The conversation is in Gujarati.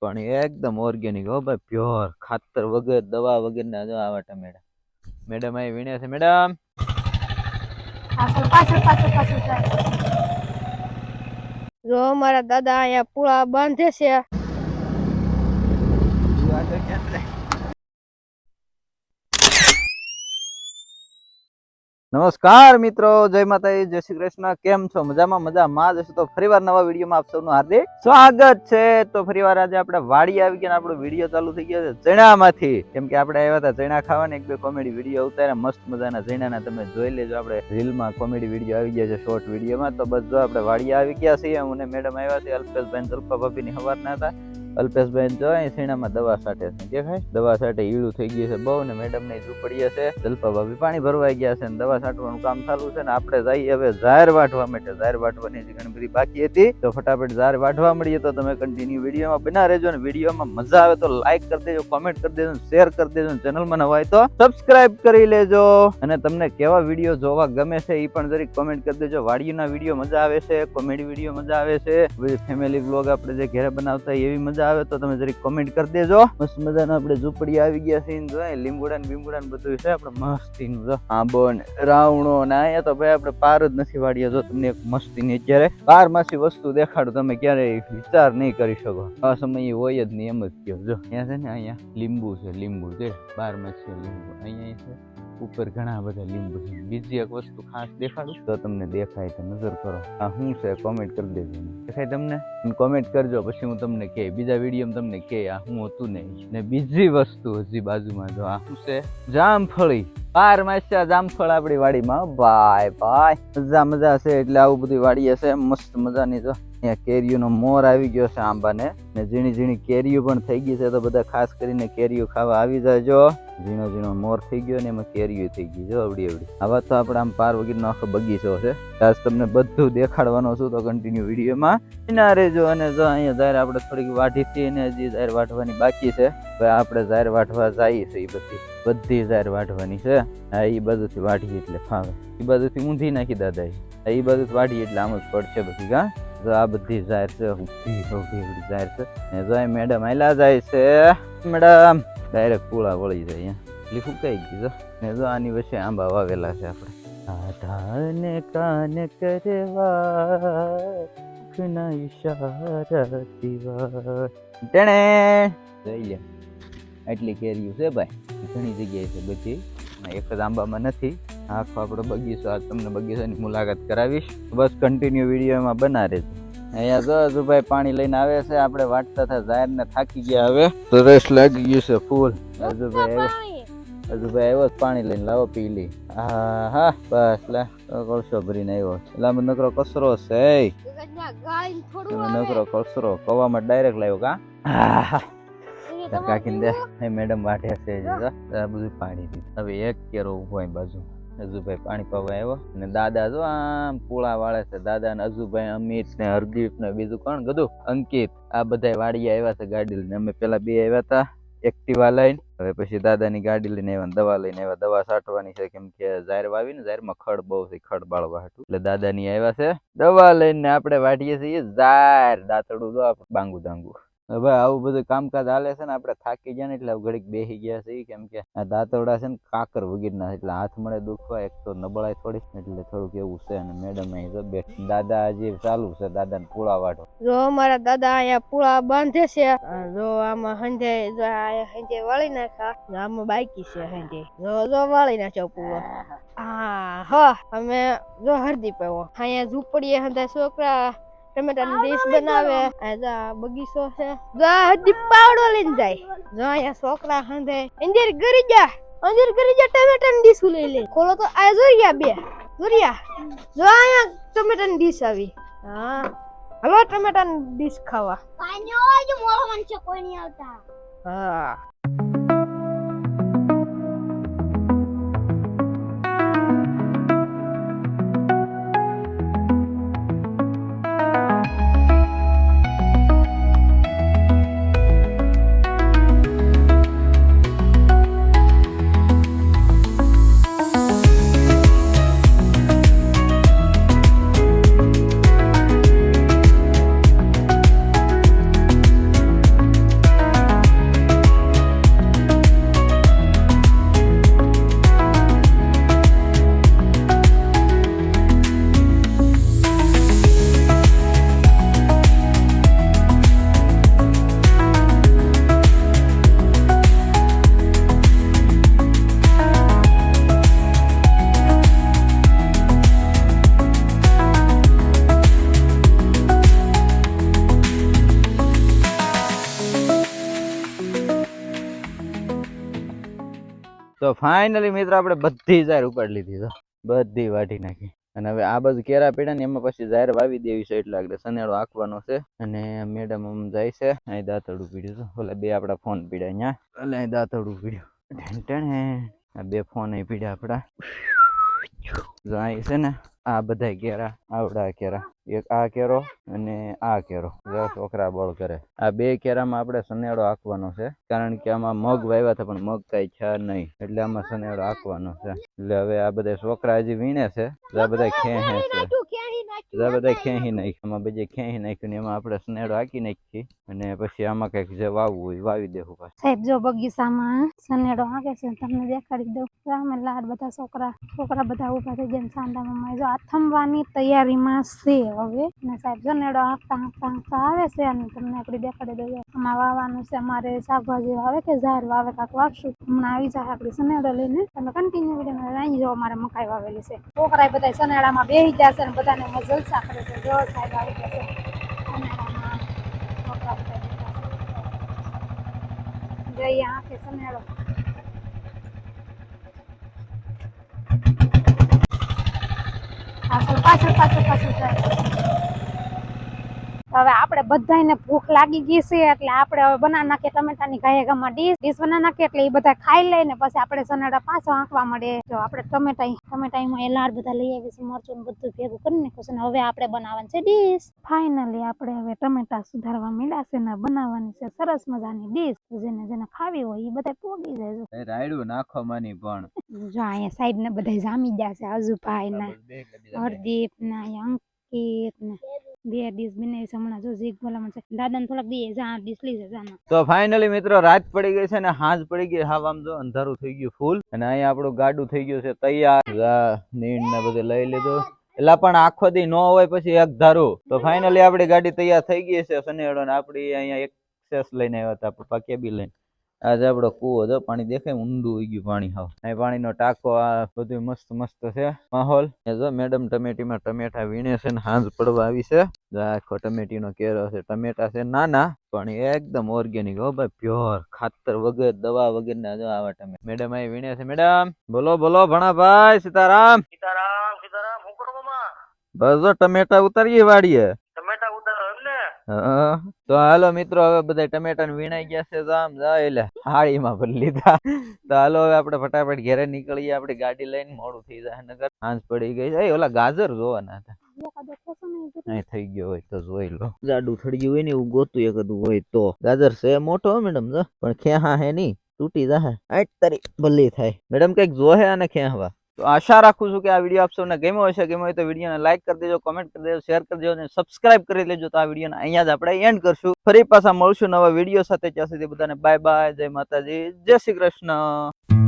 પણ એકદમ ઓર્ગેનિક હો ભાઈ, પ્યોર ખાતર વગર દવા વગરના જો આવા ટમેટા. મેડમ અહીં વીણે છે. મેડમ જો મારા દાદા અહીંયા પૂળા બાંધે છે. નમસ્કાર મિત્રો, જય માતાજી, જય શ્રી કૃષ્ણ. કેમ છો? મજામાં? મજામાં જ હશો તો ફરીવાર નવા વિડીયોમાં આપ સૌનું હાર્દિક સ્વાગત છે. તો ફરીવાર આજે આપણે વાડી આવી ગયા, આપણો વિડીયો ચાલુ થઈ ગયો છે ચણામાંથી. કેમ કે આપણે આવ્યા હતા ચણા ખાવાને, એક બે કોમેડી વિડીયો ઉતાર્યા મસ્ત મજાના ચણાના, તમે જોઈ લેજો. આપણે રીલમાં કોમેડી વિડીયો આવી ગયા છે, શોર્ટ વિડીયોમાં. તો બસ જો આપણે વાડી આવી ગયા છીએ, હું ને મેડમ આવ્યા છે. અલ્પેશભાઈ જલ્પા ભાભીની હવારના હતા. અલ્પેશભાઈ જો અહીં સીણામાં દવા છાંટે છે, દેખાય દવા છાંટે ઈળું થઈ ગયું છે બહુ, ને મેડમ ને ઝૂંપડીએ છે. જલ્પા ભાભી પાણી ભરવાઈ ગયા છે, દવા છાંટવાનું કામ ચાલુ છે. ને આપણે જઈએ હવે ઝાર વાઢવા માટે. ઝાર વાઢવાની ઘણી બધી બાકી હતી, તો ફટાફટ ઝાર વાઢવા મળીએ. તો તમે કન્ટિન્યુ વિડીયોમાં બના રહેજો, ને વિડીયોમાં મજા આવે તો લાઈક કરી દેજો, કોમેન્ટ કરી દેજો, શેર કરી દેજો. ચેનલમાં નવા હોય તો સબસ્ક્રાઇબ કરી લેજો, અને તમને કેવા વિડીયો જોવા ગમે છે એ પણ જરીક કોમેન્ટ કરી દેજો. વાડીના વિડીયો મજા આવે છે, કોમેડી વિડીયો મજા આવે છે, ફેમિલી વ્લોગ આપણે જે ઘરે બનાવતા એવી મજા આવે તો તમે જરીક કોમેન્ટ કરી દેજો. મસ્ત મજાનો આપણે ઝૂંપડી આવી ગયા છે, જોઈ લીંબુડા ને બીંબુડા ને બધું છે આપણે મસ્તીનું. જો આંબો ને રાવણો ને અહીંયા તો ભાઈ આપણે પાર જ નથી વાડીએ. જો તમને એક મસ્તીની અત્યારે બારમાસી વસ્તુ દેખાડું, તમે ક્યારેય વિચાર નહીં કરી શકો. આ સમયે હોય જ નહીં, એમ જ કહો. જો અહીંયા છે ને, અહીંયા લીંબુ છે, લીંબુ છે બારમાસી લીંબુ. અહીંયા છે ઉપર ઘણા બધા લીંબુ છે. બીજી એક વસ્તુ ખાસ દેખાડું તો તમને દેખાય તો નજર કરો. આ શું છે કોમેન્ટ કરી દેજો. દેખાય તમને? કોમેન્ટ કરજો, પછી હું તમને કહે બીજા વિડીયો તમને કહે આ શું હતું નહીં. ને બીજી વસ્તુ હજી બાજુમાં જો, આ શું છે? જામફળી. બારમાસ્યા જામફળ આપણી વાડીમાં. ભાઈ ભાઈ મજા છે. એટલે આવું બધું વાડીએ છે મસ્ત મજાની. જો અહીંયા કેરીઓનો મોર આવી ગયો છે, આંબાને ને ઝીણી ઝીણી કેરીઓ પણ થઈ ગઈ છે. તો બધા ખાસ કરીને કેરીઓ ખાવા આવી જાય. જો ઝીણો ઝીણો મોર થઈ ગયો ને એમાં કેરીઓ થઈ ગઈ. જો અવડી અવડી. આવા તો આપણે આમ પાર વગરનો આખો બગીચો છે. આજ તમને બધું દેખાડવાનો છું, તો કન્ટિન્યુ વિડીયોમાં ના રહેજો. અને જો અહીંયા જાહેર આપણે થોડીક વાઢી અને હજી જાહેર વાઢવાની બાકી છે. આપણે જાહેર વાઢવા જઈએ છીએ, એ બધી જાહેર વાઢવાની છે. હા, એ બાજુથી વાઢી એટલે ફાવે. એ બાજુથી ઊંધી નાખી દાદા, એ બાજુથી વાઢી એટલે આમ જ પડશે બધી. કા જો આ બધી જાહેર છે, ઊંધી જાહેર છે. ને જો મેડમ આયલા જાય છે. મેડમ ડાયરેક્ટ પૂળા વળી જાય, એટલે ફૂંકાઈ ગઈ. જો ને જો આની વચ્ચે આંબા વાવેલા છે આપણે. આધાને કાન કરવા ઈશારા દીવા ટેણે જઈ લે. એટલી કેરીઓ છે ભાઈ, ઘણી જગ્યાએ છે બધી, એક જ આંબામાં નથી. આખો આપણો બગીચો, આજ તમને બગીચાની મુલાકાત કરાવીશ. બસ કન્ટિન્યુ વિડીયોમાં બના રહેજો. અહીંયા જો અજુભાઈ પાણી લઈને આવે છે. આપણે વાટતા હતા જાહેર ને થાકી ગયા, હવે સરસ લાગી ગયું છે ફૂલ. અજુભાઈ આવ્યો પાણી લઈને, લાવો પી લી. હા હા બસ લે, કળશો ભરીને આવ્યો. એટલે નકરો કચરો છે, નકરો કચરો કવામાં ડાયરેક્ટ લાવ્યો. કા કાકીને દે, મેડમ વાઢે છે બધું પાણી દીધું. હવે એક કેરો ઉભો બાજુ. અજુભાઈ પાણી પાવા આવ્યો, અને દાદા જો આમ પૂળા વાળે છે. દાદા ને અજુભાઈ, અમિત ને હરદીપ ને બીજું કોણ કીધું અંકિત, આ બધા વાડીએ આવ્યા છે ગાડી લઈને. અમે પેલા બે આવ્યા હતા એક્ટિવા લઈને, હવે પછી દાદાની ગાડી લઈને આવ્યા, દવા લઈને આવ્યા. દવા છાંટવાની છે, કેમ કે ઝાર વાવી ને ઝારમાં ખડ બહુ છે, ખડ બાળવા હતું, એટલે દાદાની આવ્યા છે દવા લઈને. આપણે વાઢીએ છીએ ઝાર. દાંતડું જો આપણે બાંગુ દાંગુ. ભાઈ આવું બધું કામકાજ હાલે છે ને, આપણે થાકી ગયા ને એટલે ઘડીક બેસી ગયા છે. કેમ કે આ દાંતરડા છે ને કાકર વગરના, એટલે હાથ મળે દુખવા, એક તો નબળાઈ થોડીક, એટલે થોડુંક એવું છે. અને મેડમ અહીં બે દાદા હજી ચાલુ છે, દાદા ને પૂળા વાઢો. જો મારા દાદા અહીંયા પૂળા બાંધે છે. જો આમાં હંધે હંધે વાળી નાખા, આમાં બાકી છે હંધે. જો વાળી નાખ્યો પૂળો. હા હા, અમે જો હરદી પાવો અહીંયા ઝૂંપડીએ હંધે છોકરા ટમેટાની ડીશ બનાવે. આ બગીચો છે, જો હરદી પાવડો લઈને જાય. જો અહીંયા છોકરા હંધે અંદર કરી જા, ટમેટાની ડીશ લઈ લે. ખોલો તો આ જોરિયા બે જોરિયા. જો અહીંયા ટમેટાની ડીશ આવી. હા હલો, ટમેટાની ડીશ ખાવા. કોઈ નહીં આવતા. હા તો ફાઇનલી મિત્રો આપણે બધી જાહેર ઉપાડી લીધી તો બધી વાટી નાખી અને હવે આ બાજુ કેરા પીડા ને એમાં પછી જાહેર વાવી દેવી છે એટલે આગળ સનેડો આંકવાનો છે અને મેડમ આમ જાય છે અહીં દાંતડું પીડ્યું છે ઓલા બે આપડા ફોન પીડ્યા અહીંયા એટલે અહીં દાંતડું પીડ્યું આ બે ફોન અહીં પીડ્યા આપડા જો અહીં છે ને આ બધા કેરા આવડા કેરા એક આ કેરો અને આ કેરો છોકરા બળ કરે આ બે કેરામાં આપણે સનેડો આંકવાનો છે કારણ કે આમાં મગ વાવ્યા હતા પણ મગ કઈ છે નહીં એટલે આમાં સનેડો આંકવાનો છે એટલે હવે આ બધા છોકરા હજી વીણે છે આ બધા ખેહે છે આ બધા ખેહી નાખ્યું આમાં બધે ખેહી નાખ્યું ને એમાં આપણે સનેડો આંકી નાખીએ અને પછી આમાં કઈક જે વાવવું હોય વાવી દેવું પાછું સાહેબ જો બગીચામાં સનેડો આંકે છે તમને દેખાડી દઉં રામે લાડ બધા છોકરા બધા ઉભા થઈ ગયા સાંડા મમ્મા જો આથમવાની તૈયારીમાં છે હવે ને સાહેબ સનેડો આંકતા આવે છે અને તમને આપડી દેખાડી દઉં આમાં વાવવાનું છે અમારે શાકભાજી વાવે કે ઝાડ વાવે કાંક વાવશું હમણાં આવી જાય આપડી સનેડો લઈને તમે કન્ટિન્યુ વિડીયો અહીં જો અમારે મકાઈ વાવેલી છે છોકરા બધા સનેડામાં બેસી જશે ને બધાને જલસા કરે છે જો સાહેબ આવી જશે સનેડામાં છોકરા બધા જઈ આંખે સનેડો પાછળ જાય હવે આપણે બધાને ભૂખ લાગી ગઈ છે એટલે આપણે હવે બનાવી નાખીએ ટમેટાની ઘાયે ઘામાં ડીશ બનાવી નાખીએ એટલે એ બધા ખાઈ લઈને પછી આપણે સનેડા પાછો આંકવા મળે જો આપણે ટમેટામાં એ લાડ બધા લઈ આવીશું મરચું ને બધું ભેગું કરી નાખ્યું છે ને હવે આપણે બનાવવાની છે ડીશ ફાઇનલી આપણે હવે ટમેટા સુધારવા માંડ્યા છે ને બનાવવાની છે સરસ મજાની ડીશ જેને ખાવી હોય એ બધા પોગી જાય રાયડું નાખો માની પણ જો અહીંયા સાહેબ ને બધા જામી ગયા છે અજુભાઈ ને હરદીપ ને અંકિત ને બે ડીશ બનાવી છે હમણાં જો જીગ બોલામાં છે દાદા ને થોડાક દઈએ જા ડીશ લઈ જાય તો ફાઇનલી મિત્રો રાત પડી ગઈ છે ને હાંજ પડી ગઈ હા આમ જો અંધારું થઈ ગયું ફૂલ અને અહીંયા આપણું ગાડું થઈ ગયું છે તૈયાર નીણ ને બધું લઈ લીધું એટલે પણ આખો દી ન હોય પછી એક ધારું તો ફાઇનલી આપડી ગાડી તૈયાર થઈ ગઈ છે સનેડો ને આપડી અહીંયા એક્સેસ લઈને આવ્યા હતા પપ્પા કેબી લઈને આજે આપડો કૂવો જો પાણી દેખાય ઊંડું હોય ગયું પાણી હાવ અહીં પાણીનો ટાંકો આ બધું મસ્ત છે માહોલ જો મેડમ ટમેટીમાં ટમેટા વીણે છે ને હાંજ પડવા આવી છે આખો ટમેટીનો કેરો છે ટમેટા છે નાના પણ એકદમ ઓર્ગેનિક હો ભાઈ પ્યોર ખાતર વગર દવા વગર ના જો આવા ટમેટા મેડમ અહીં વીણે છે મેડમ બોલો ભણાભાઈ સીતારામ હું કરું મામા બસ જો ટમેટા ઉતારીએ વાડીએ ટમેટા ઉતારો એમ ને તો હાલો મિત્રો હવે બધા ટમેટા વીણાઈ ગયા છે આમ જાય એટલે હાળીમાં ભરી લીધા તો હાલો હવે આપણે ફટાફટ ઘરે નીકળીએ આપડી ગાડી લઈને મોડું થઈ જાય નકર હાંજ પડી ગઈ છે ઓલા ગાજર જોવાના હતા અહીં થઈ ગયો હોય તો જોઈ લો જાડું થડ્યું હોય ને એવું ગોતું એકદું હોય તો ગાજર છે મોટો મેડમ જો પણ ખેહા હે નહી તૂટી જાય આઠ તારી ભલી થાય મેડમ કઈક જોહે અને ખેહવા તો આશા રાખું છું કે આ વિડીયો આપ સૌને ગમ્યો હશે ગમ્યો હોય તો વિડીયોને લાઈક કરી દેજો કમેન્ટ કરી દેજો શેર કરી દેજો અને સબસ્ક્રાઇબ કરી લેજો તો આ વિડીયોને અહીંયા જ આપણે એન્ડ કરશું ફરી પાછા મળશું નવા વિડીયો સાથે ત્યાં સુધી બધાને બાય બાય જય માતાજી જય શ્રી કૃષ્ણ